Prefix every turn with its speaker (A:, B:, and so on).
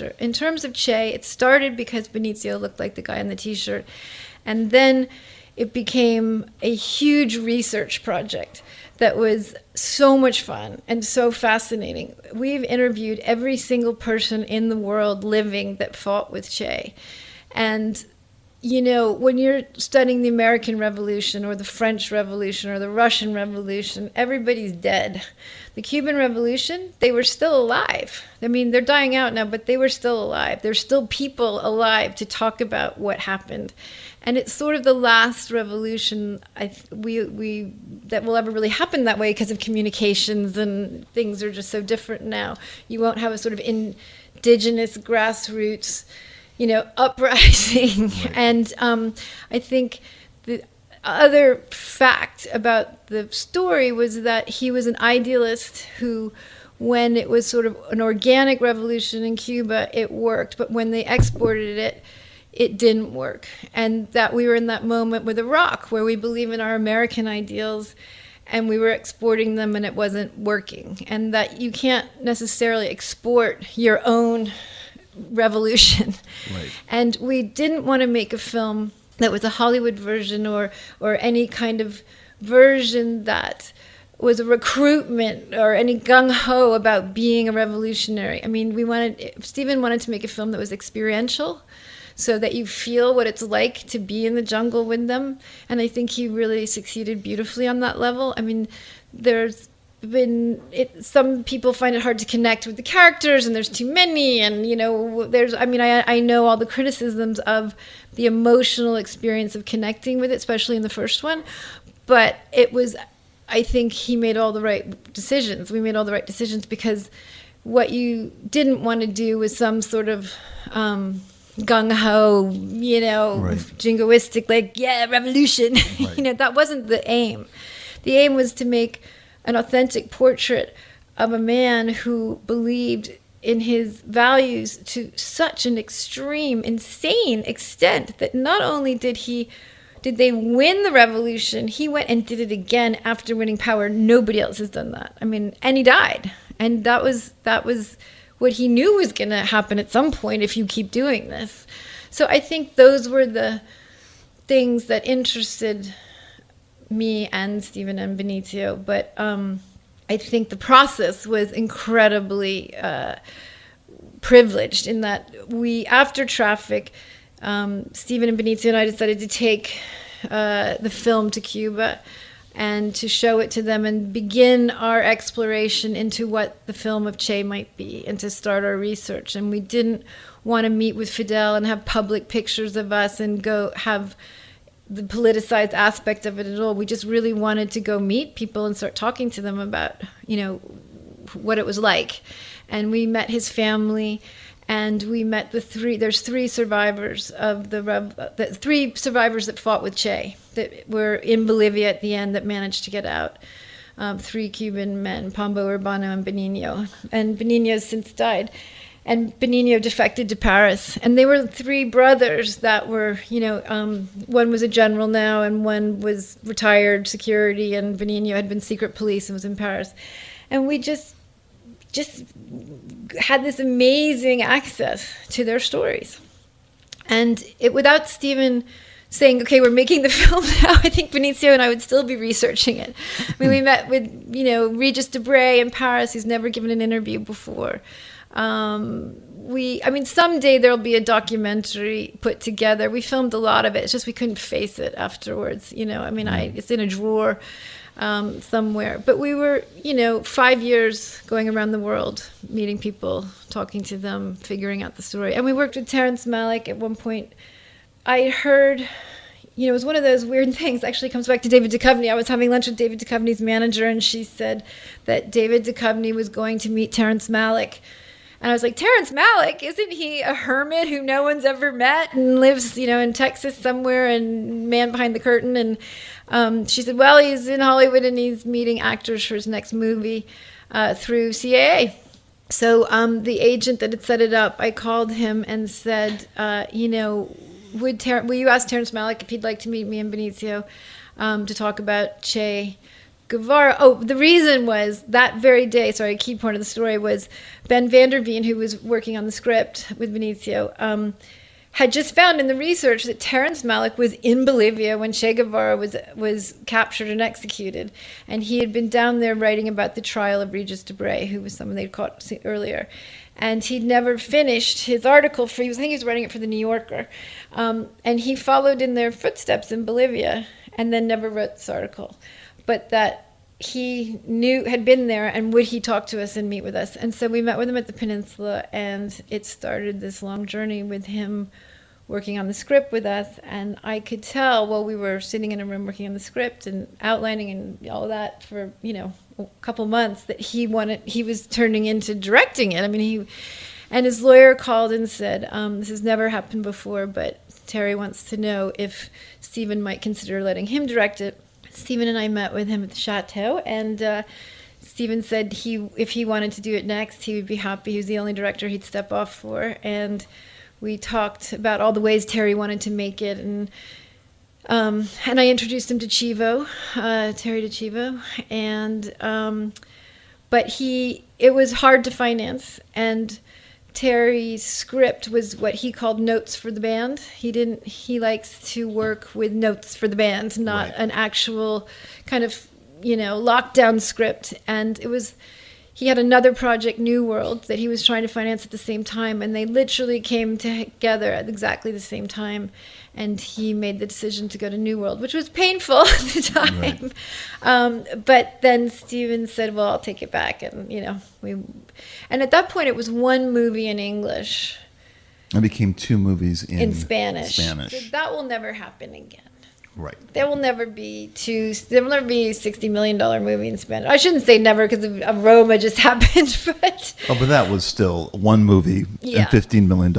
A: In terms of Che, it started because Benicio looked like the guy on the t-shirt. And then it became a huge research project that was so much fun and so fascinating. We've interviewed every single person in the world living that fought with Che. And, you know, when you're studying the American Revolution or the French Revolution or the Russian Revolution, everybody's dead. The Cuban Revolution, they were still alive. I mean, they're dying out now, but they were still alive. There's still people alive to talk about what happened. And it's sort of the last revolution that will ever really happen that way because of communications, and things are just so different now. You won't have a sort of indigenous grassroots, you know, uprising. Right. And I think the other fact about the story was that he was an idealist who, when it was sort of an organic revolution in Cuba, it worked. But when they exported it, it didn't work. And that we were in that moment with Iraq, where we believe in our American ideals and we were exporting them and it wasn't working. And that you can't necessarily export your own revolution. Right. And we didn't want to make a film that was a Hollywood version or any kind of version that was a recruitment or any gung-ho about being a revolutionary. I mean, Steven wanted to make a film that was experiential, so that you feel what it's like to be in the jungle with them. And I think he really succeeded beautifully on that level. I mean, some people find it hard to connect with the characters, and there's too many, and, you know, I know all the criticisms of the emotional experience of connecting with it, especially in the first one. But I think he made all the right decisions. We made all the right decisions, because what you didn't want to do was some sort of gung-ho, you know, right, jingoistic, like, yeah, revolution. Right. You know, that wasn't the aim. The aim was to make an authentic portrait of a man who believed in his values to such an extreme, insane extent that not only did they win the revolution, he went and did it again after winning power. Nobody else has done that. I mean, and he died. And that was what he knew was going to happen at some point if you keep doing this. So I think those were the things that interested me and Steven and Benicio. But I think the process was incredibly privileged in that after Traffic, Steven and Benicio and I decided to take the film to Cuba and to show it to them and begin our exploration into what the film of Che might be, and to start our research. And we didn't want to meet with Fidel and have public pictures of us and go have the politicized aspect of it at all. We just really wanted to go meet people and start talking to them about, you know, what it was like. And we met his family, and we met there's three survivors of the three survivors that fought with Che, that were in Bolivia at the end, that managed to get out. 3 Cuban men, Pombo, Urbano, and Benigno. And Benigno's since died. And Benicio defected to Paris. And they were 3 brothers that were, you know, one was a general now, and one was retired security, and Benicio had been secret police and was in Paris. And we just had this amazing access to their stories. And without Steven saying, okay, we're making the film now, I think Benicio and I would still be researching it. I mean, we met with, you know, Regis Debray in Paris, who's never given an interview before. Someday there'll be a documentary put together. We filmed a lot of it. It's just we couldn't face it afterwards. You know, I mean, it's in a drawer somewhere. But we were, you know, 5 years going around the world, meeting people, talking to them, figuring out the story. And we worked with Terrence Malick at one point. I heard, you know, it was one of those weird things. Actually, comes back to David Duchovny. I was having lunch with David Duchovny's manager, and she said that David Duchovny was going to meet Terrence Malick. And I was like, Terrence Malick, isn't he a hermit who no one's ever met and lives, you know, in Texas somewhere, and man behind the curtain? And she said, well, he's in Hollywood and he's meeting actors for his next movie through CAA. So the agent that had set it up, I called him and said, you know, will you ask Terrence Malick if he'd like to meet me and Benicio to talk about Che? Guevara. Oh, the reason was that very day. Sorry, a key point of the story was Ben Vanderveen, who was working on the script with Benicio, had just found in the research that Terrence Malick was in Bolivia when Che Guevara was captured and executed, and he had been down there writing about the trial of Regis Debray, who was someone they'd caught earlier. And he'd never finished his article I think he was writing it for the New Yorker, and he followed in their footsteps in Bolivia, and then never wrote this article, but that he had been there, and would he talk to us and meet with us? And so we met with him at the Peninsula, and it started this long journey with him working on the script with us. And I could tell while we were sitting in a room working on the script and outlining and all that for, a couple months, that he was turning into directing it. I mean, and his lawyer called and said, this has never happened before, but Terry wants to know if Stephen might consider letting him direct it. Stephen and I met with him at the Chateau, and Stephen said if he wanted to do it next, he would be happy. He was the only director he'd step off for, and we talked about all the ways Terry wanted to make it, and I introduced him to Chivo, Terry DeChivo, but it was hard to finance, and Terry's script was what he called notes for the band. He likes to work with notes for the band, not an actual kind of, lockdown script. And he had another project, New World, that he was trying to finance at the same time. And they literally came together at exactly the same time. And he made the decision to go to New World, which was painful at the time. Right. But then Steven said, well, I'll take it back. And, and at that point, it was one movie in English.
B: It became two movies in
A: Spanish. So that will never happen again.
B: Right.
A: There will never be a $60 million movie in Spanish. I shouldn't say never because of Roma just happened, but...
B: Oh, but that was still one movie and $15 million.